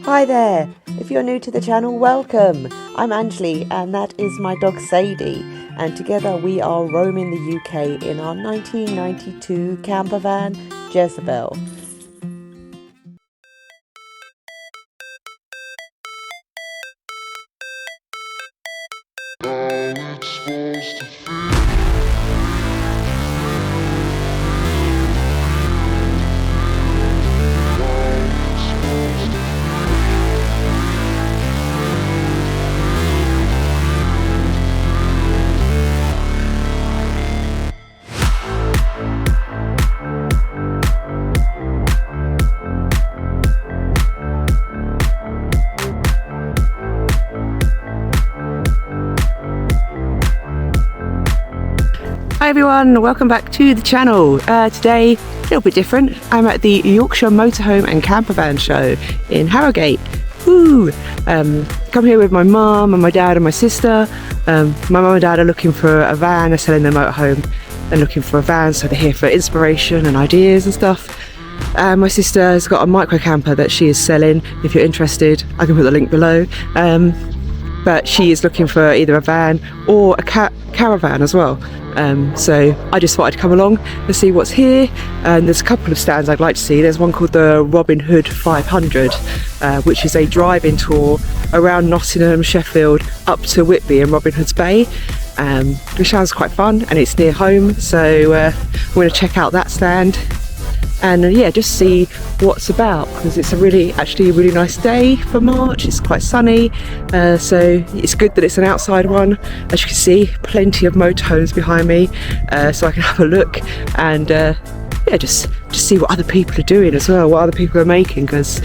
Hi there, if you're new to the channel, welcome. I'm Anjali and that is my dog Sadie, and together we are roaming the UK in our 1992 campervan Jezebel. Hi everyone, welcome back to the channel. Today, a little bit different. I'm at the Yorkshire Motorhome and Campervan show in Harrogate. Woo! Come here with my mum and my dad and my sister. My mum and dad are looking for a van. They're selling their motorhome. They're looking for a van, so they're here for inspiration and ideas and stuff. My sister has got a micro camper that she is selling. If you're interested, I can put the link below. But she is looking for either a van or a caravan as well. So I just thought I'd come along and see what's here. And there's a couple of stands I'd like to see. There's one called the Robin Hood 500, which is a driving tour around Nottingham, Sheffield, up to Whitby and Robin Hood's Bay, which sounds quite fun and it's near home. So we're going to check out that stand and yeah, just see what's about, because it's actually a really nice day for March. It's quite sunny, so it's good that it's an outside one. As you can see, plenty of motorhomes behind me, so I can have a look and yeah, just see what other people are doing as well, what other people are making, because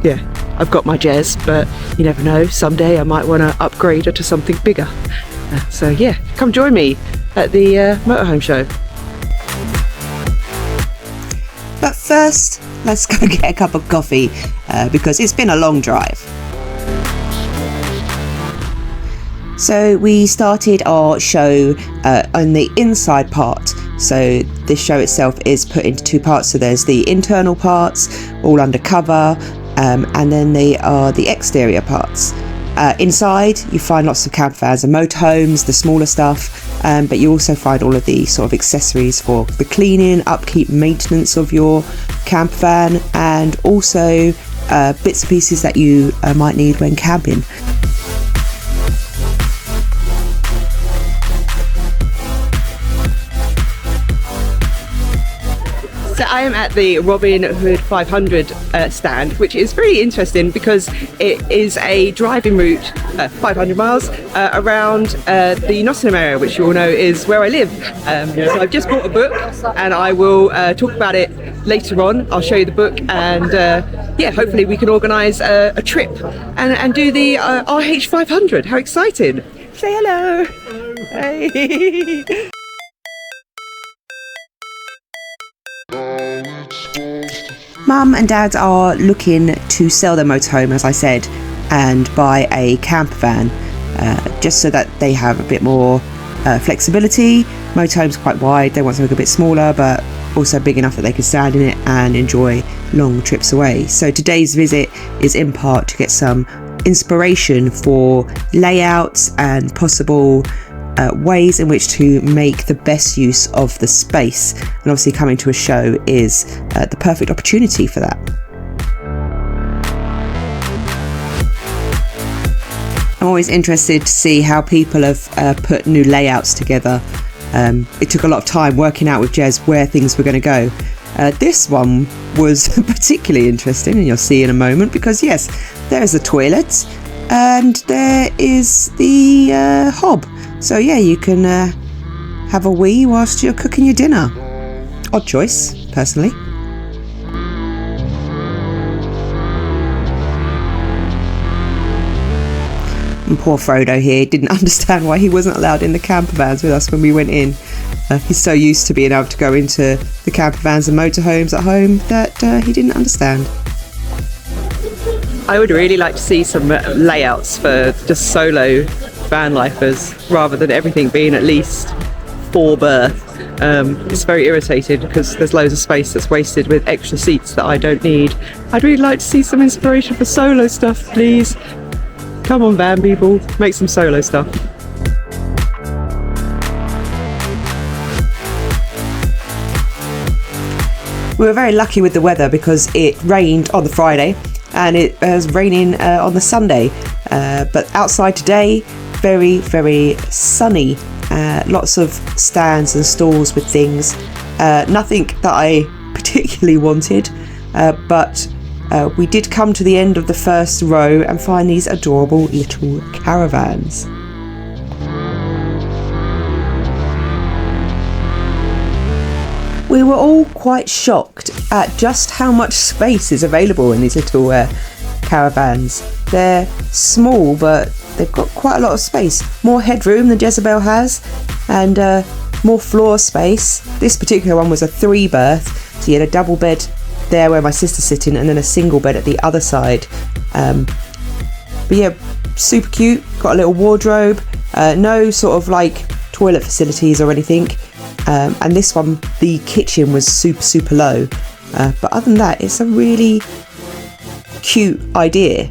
yeah, I've got my Jez, but you never know, someday I might want to upgrade her to something bigger. So yeah, come join me at the Motorhome show. But first, let's go get a cup of coffee because it's been a long drive. So we started our show on the inside part. So this show itself is put into two parts. So there's the internal parts, all undercover, and then they are the exterior parts. Inside you find lots of campervans and motorhomes, the smaller stuff, but you also find all of the sort of accessories for the cleaning, upkeep, maintenance of your campervan, and also bits and pieces that you might need when camping. So I am at the Robin Hood 500 stand, which is very interesting because it is a driving route, 500 miles, around the Nottingham area, which you all know is where I live. So I've just bought a book and I will talk about it later on. I'll show you the book and yeah, hopefully we can organise a trip and do the RH 500. How exciting! Say hello! Hey! Mum and Dad are looking to sell their motorhome, as I said, and buy a campervan, just so that they have a bit more flexibility. Motorhome's quite wide, they want something a bit smaller, but also big enough that they can stand in it and enjoy long trips away. So today's visit is in part to get some inspiration for layouts and possible ways in which to make the best use of the space, and obviously coming to a show is the perfect opportunity for that. I'm always interested to see how people have put new layouts together. It took a lot of time working out with Jez where things were going to go. This one was particularly interesting, and you'll see in a moment, because yes, there's a toilet and there is the hob. So yeah, you can have a wee whilst you're cooking your dinner. Odd choice, personally. And poor Frodo here didn't understand why he wasn't allowed in the campervans with us when we went in. He's so used to being able to go into the campervans and motorhomes at home that he didn't understand. I would really like to see some layouts for just solo van lifers, rather than everything being at least 4 berth. It's very irritating because there's loads of space that's wasted with extra seats that I don't need. I'd really like to see some inspiration for solo stuff, please. Come on, van people, make some solo stuff. We were very lucky with the weather because it rained on the Friday and it was raining on the Sunday. But outside today, very, very sunny. Lots of stands and stalls with things. Nothing that I particularly wanted, but we did come to the end of the first row and find these adorable little caravans. We were all quite shocked at just how much space is available in these little caravans. They're small, but they've got quite a lot of space. More headroom than Jezebel has, and more floor space. This particular one was a 3-berth, so you had a double bed there where my sister's sitting, and then a single bed at the other side. But yeah, super cute. Got a little wardrobe. No sort of like toilet facilities or anything. And this one, the kitchen was super low. But other than that, it's a really cute idea.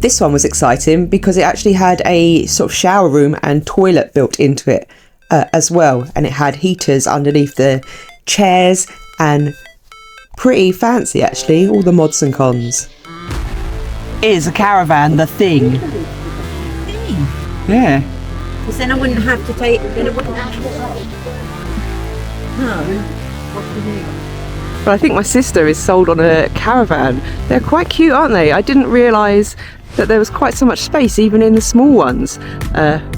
This one was exciting because it actually had a sort of shower room and toilet built into it as well. And it had heaters underneath the chairs and pretty fancy actually, all the mods and cons. Is a caravan the thing? Yeah. Because then I wouldn't have to take. Then I wouldn't have to. No. What do you mean? But I think my sister is sold on a caravan. They're quite cute, aren't they? I didn't realise that there was quite so much space even in the small ones,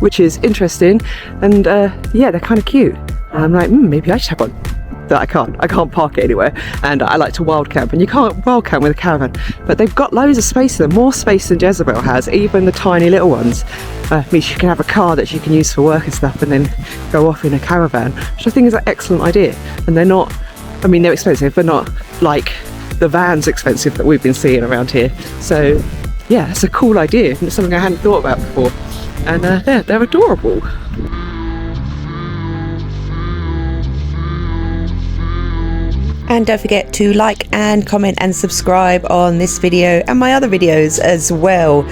which is interesting. And yeah, they're kind of cute. And I'm like, maybe I should have one. But I can't park it anywhere. And I like to wild camp, and you can't wild camp with a caravan. But they've got loads of space in them, more space than Jezebel has, even the tiny little ones. Means you can have a car that you can use for work and stuff, and then go off in a caravan, which I think is an excellent idea. And they're not, I mean, they're expensive, but not like the vans expensive that we've been seeing around here. So yeah, it's a cool idea. It's something I hadn't thought about before. And yeah, they're adorable. And don't forget to like and comment and subscribe on this video and my other videos as well.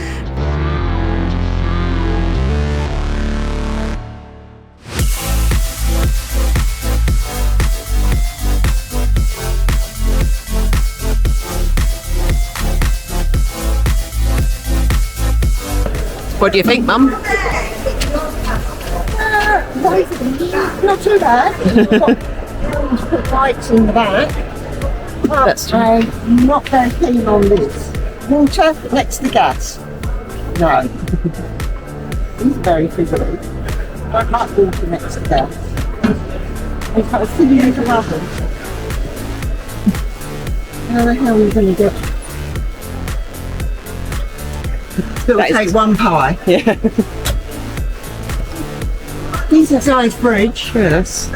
What do you think, Mum? Not too bad. Put lights in the back. But That's true. I'm not very keen on this. Water next to gas. No. It's very fizzly. I don't like water next to gas. It's got a silly little oven. How the hell are you going to get? It'll take one pie. Yeah. Decent sized fridge. Yes.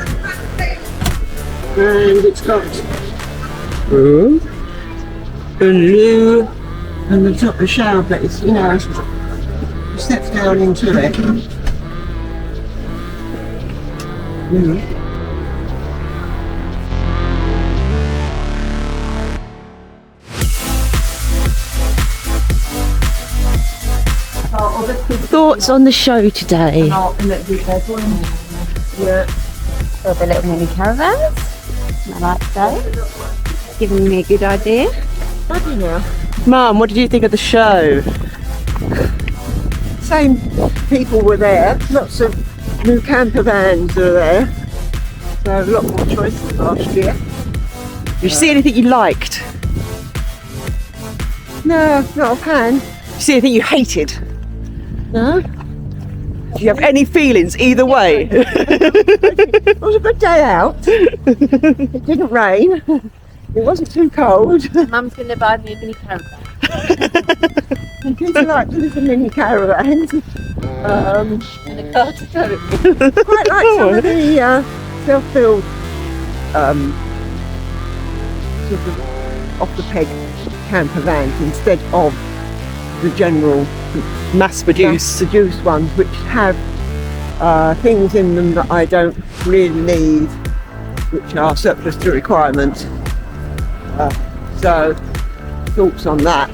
And it's got Ooh. a loo and the top of the shower, but it's, you know, steps down into it. Thoughts on the show today? Yeah. Or the little mini caravans, I like those. Giving me a good idea. Bloody now. Mum, what did you think of the show? Same people were there. Lots of new camper vans are there. So a lot more choice than last year. Did you see anything you liked? No, not offhand. Did you see anything you hated? No. Do you have any feelings either way? It was a good day out. It didn't rain. It wasn't too cold. Mum's going to buy me a mini caravan. And kids like little mini caravans. And a car to tow. Quite like some of the self-build sort of off the peg camper vans instead of the general mass-produced ones, which have things in them that I don't really need, which are surplus to requirement. So thoughts on that.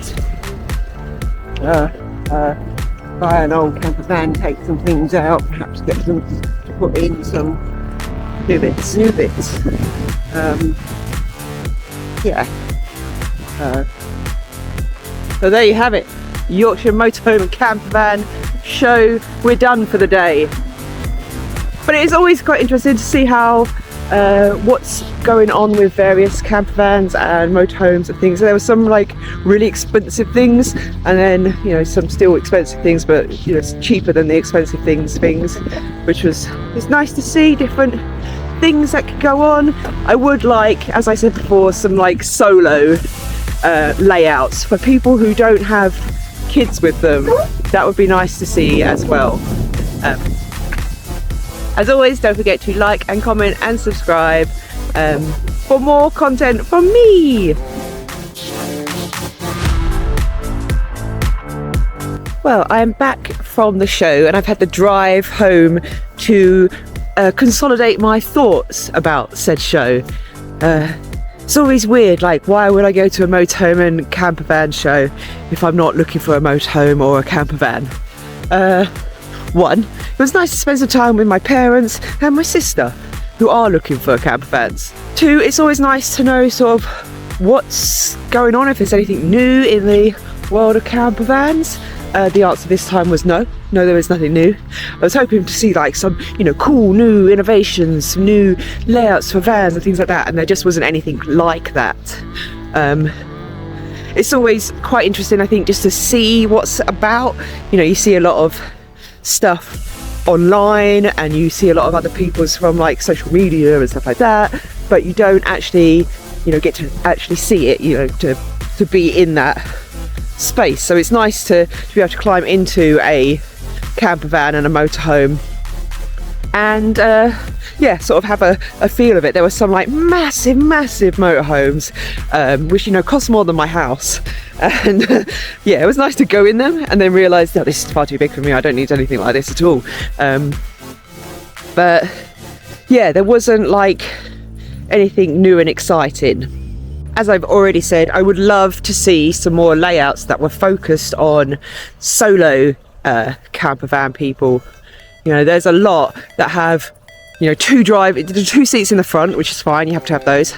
Buy an old camper van, take some things out, perhaps get them to put in some new bits. So there you have it, Yorkshire Motorhome and Campervan show. We're done for the day. But it is always quite interesting to see how what's going on with various campervans and motorhomes and things. There were some like really expensive things, and then some still expensive things, but it's cheaper than the expensive things, which it's nice to see different things that could go on. I would like, as I said before, some like solo layouts for people who don't have kids with them. That would be nice to see as well. As always, don't forget to like and comment and subscribe for more content from me. Well, I am back from the show and I've had the drive home to consolidate my thoughts about said show. It's always weird, like, why would I go to a motorhome and campervan show if I'm not looking for a motorhome or a campervan? One, it was nice to spend some time with my parents and my sister, who are looking for campervans. Two, it's always nice to know sort of what's going on, if there's anything new in the world of campervans. The answer this time was no, there is nothing new. I was hoping to see like some, cool new innovations, some new layouts for vans and things like that, and there just wasn't anything like that. It's always quite interesting, I think, just to see what's about. You see a lot of stuff online and you see a lot of other people's from like social media and stuff like that, but you don't actually get to actually see it, to be in that space. So it's nice to be able to climb into a camper van and a motorhome and sort of have a feel of it. There were some like massive motorhomes which cost more than my house, and it was nice to go in them and then realise that this is far too big for me, I don't need anything like this at all. But there wasn't like anything new and exciting. As I've already said, I would love to see some more layouts that were focused on solo campervan people. There's a lot that have two seats in the front, which is fine, you have to have those,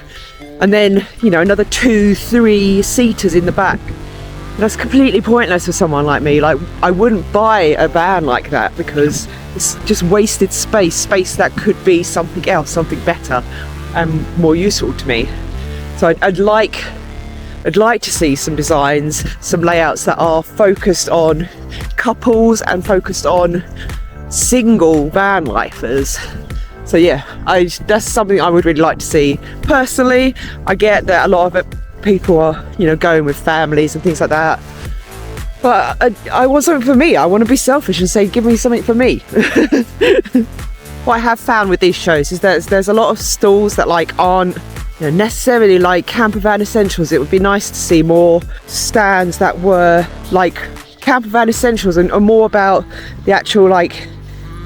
and then another 2-3 seaters in the back. And that's completely pointless for someone like me. Like, I wouldn't buy a van like that because it's just wasted space that could be something else, something better and more useful to me. So I'd like to see some designs, some layouts that are focused on couples and focused on single van lifers. So that's something I would really like to see. Personally, I get that a lot of people are going with families and things like that, but I want something for me. I want to be selfish and say, give me something for me. What I have found with these shows is that there's a lot of stalls that like aren't necessarily like campervan essentials. It would be nice to see more stands that were like campervan essentials and more about the actual like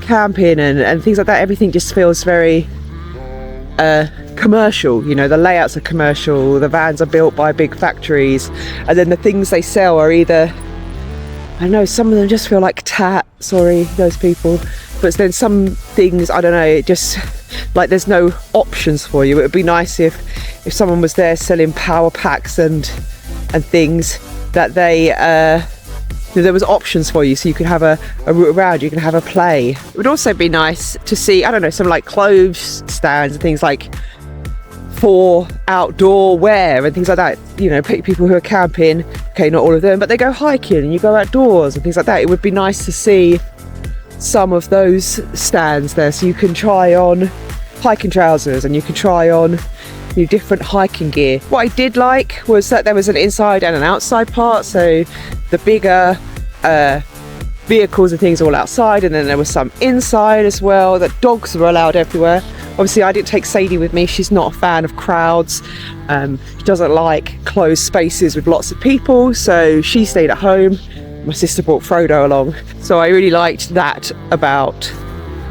camping and things like that. Everything just feels very commercial. The layouts are commercial, the vans are built by big factories, and then the things they sell are either, I don't know, some of them just feel like tat, sorry those people, but then some things, I don't know, it just like there's no options for you. It would be nice if someone was there selling power packs and things, that there was options for you, so you could have a route around, you can have a play. It would also be nice to see, I don't know, some like clothes stands and things like for outdoor wear and things like that. People who are camping, okay, not all of them, but they go hiking and you go outdoors and things like that. It would be nice to see some of those stands there, so you can try on hiking trousers and you can try on different hiking gear. What I did like was that there was an inside and an outside part, so the bigger vehicles and things are all outside, and then there was some inside as well. That dogs were allowed everywhere. Obviously I didn't take Sadie with me, she's not a fan of crowds, she doesn't like closed spaces with lots of people, so she stayed at home. my sister brought Frodo along. So I really liked that about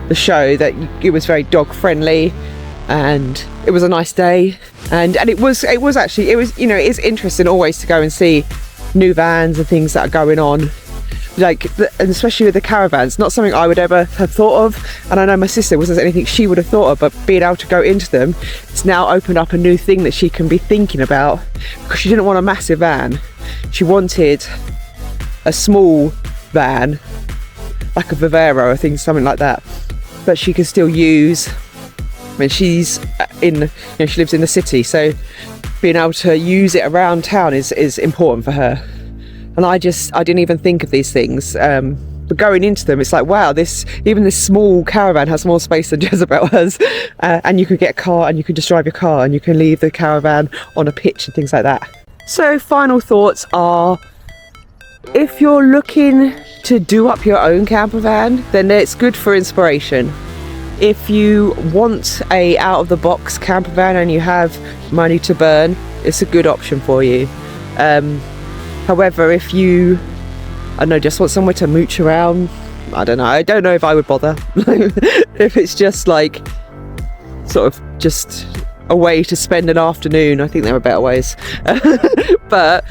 the show, that it was very dog friendly, and it was a nice day, and it was you know, it's interesting always to go and see new vans and things that are going on, like and especially with the caravans. Not something I would ever have thought of, and I know my sister wasn't anything she would have thought of, but being able to go into them, it's now opened up a new thing that she can be thinking about, because she didn't want a massive van. She wanted a small van, like a Vivero or things, something like that, but she can still use. I mean, she's in, you know, she lives in the city, so being able to use it around town is important for her. And I didn't even think of these things. But going into them, it's like, wow, even this small caravan has more space than Jezebel has. And you could get a car, and you can just drive your car, and you can leave the caravan on a pitch and things like that. So final thoughts are, if you're looking to do up your own camper van, then it's good for inspiration. If you want a out-of-the-box camper van and you have money to burn, it's a good option for you. However, if you, I don't know, just want somewhere to mooch around, I don't know if I would bother. If it's just like sort of just a way to spend an afternoon, I think there are better ways. But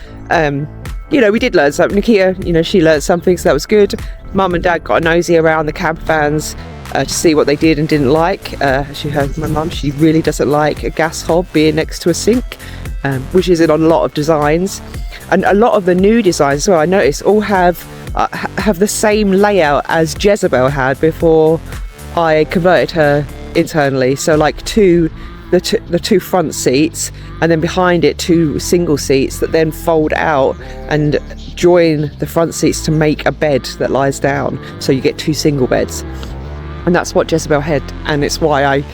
you know, we did learn something. Nakia, you know, she learned something, so that was good. Mum and Dad got a nosy around the camper vans to see what they did and didn't like. As you heard from my mum, she really doesn't like a gas hob being next to a sink, which is in a lot of designs. And a lot of the new designs as well, I noticed, all have the same layout as Jezebel had before I converted her internally. So like the two front seats, and then behind it 2 single seats that then fold out and join the front seats to make a bed that lies down, so you get 2 single beds. And that's what Jezebel had, and it's why I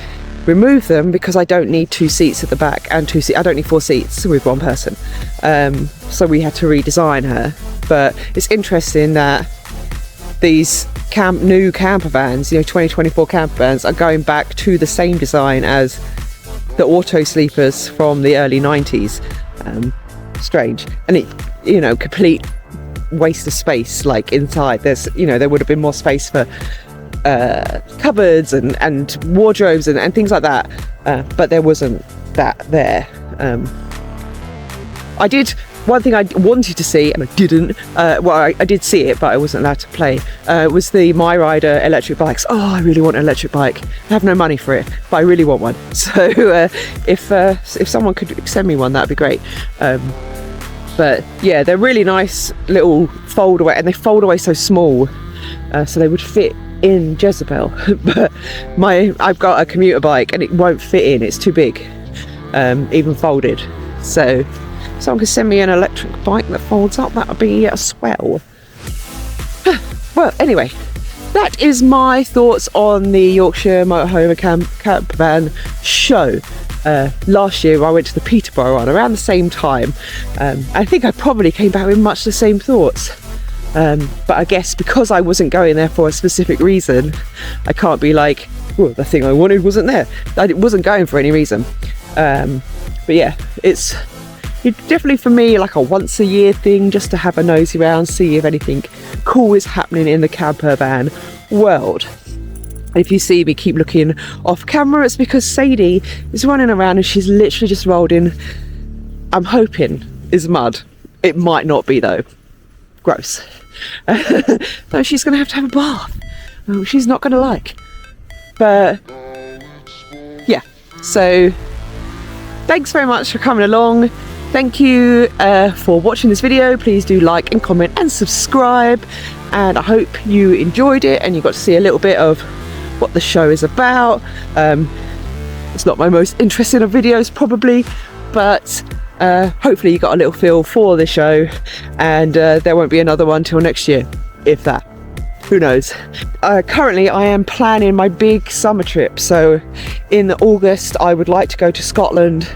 removed them, because I don't need 2 seats at the back and 2 seats. I don't need 4 seats with one person. So we had to redesign her. But it's interesting that these new camper vans, you know, 2024 camper vans, are going back to the same design as the auto sleepers from the early 90s. Strange. And it, you know, complete waste of space. Like inside, there's, you know, there would have been more space for cupboards and wardrobes and things like that, but there wasn't that there. One thing I wanted to see, and I didn't, I did see it, but I wasn't allowed to play, was the My Rider electric bikes. Oh, I really want an electric bike. I have no money for it, but I really want one. So if someone could send me one, that'd be great. But yeah, they're really nice little fold away, and they fold away so small, so they would fit in Jezebel. But I've got a commuter bike and it won't fit in, it's too big, even folded. So if someone could send me an electric bike that folds up, that would be a swell. Well, anyway, that is my thoughts on the Yorkshire Motorhome Campervan show. Last year I went to the Peterborough one around the same time. I think I probably came back with much the same thoughts. But I guess because I wasn't going there for a specific reason, I can't be like, oh, the thing I wanted wasn't there. I wasn't going for any reason. But yeah, it's definitely for me like a once a year thing, just to have a nosy around, see if anything cool is happening in the camper van world. If you see me keep looking off camera, it's because Sadie is running around and she's literally just rolled in, I'm hoping, is mud. It might not be though. Gross. No, she's going to have a bath. Oh, she's not going to like. But yeah, so thanks very much for coming along. Thank you for watching this video. Please do like and comment and subscribe, and I hope you enjoyed it and you got to see a little bit of what the show is about. It's not my most interesting of videos probably, but hopefully you got a little feel for the show, and there won't be another one till next year, if that. Who knows. Currently I am planning my big summer trip, so in August I would like to go to Scotland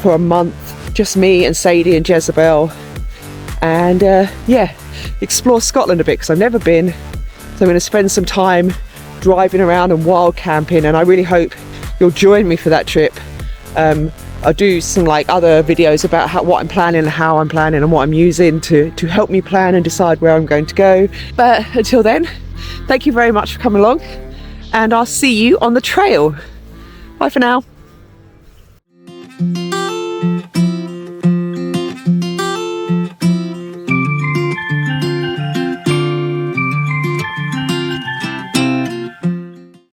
for a month, just me and Sadie and Jezebel, and yeah, explore Scotland a bit, because I've never been. So I'm going to spend some time driving around and wild camping, and I really hope you'll join me for that trip. I'll do some like other videos about what I'm planning and how I'm planning and what I'm using to help me plan and decide where I'm going to go. But until then, thank you very much for coming along, and I'll see you on the trail. Bye for now.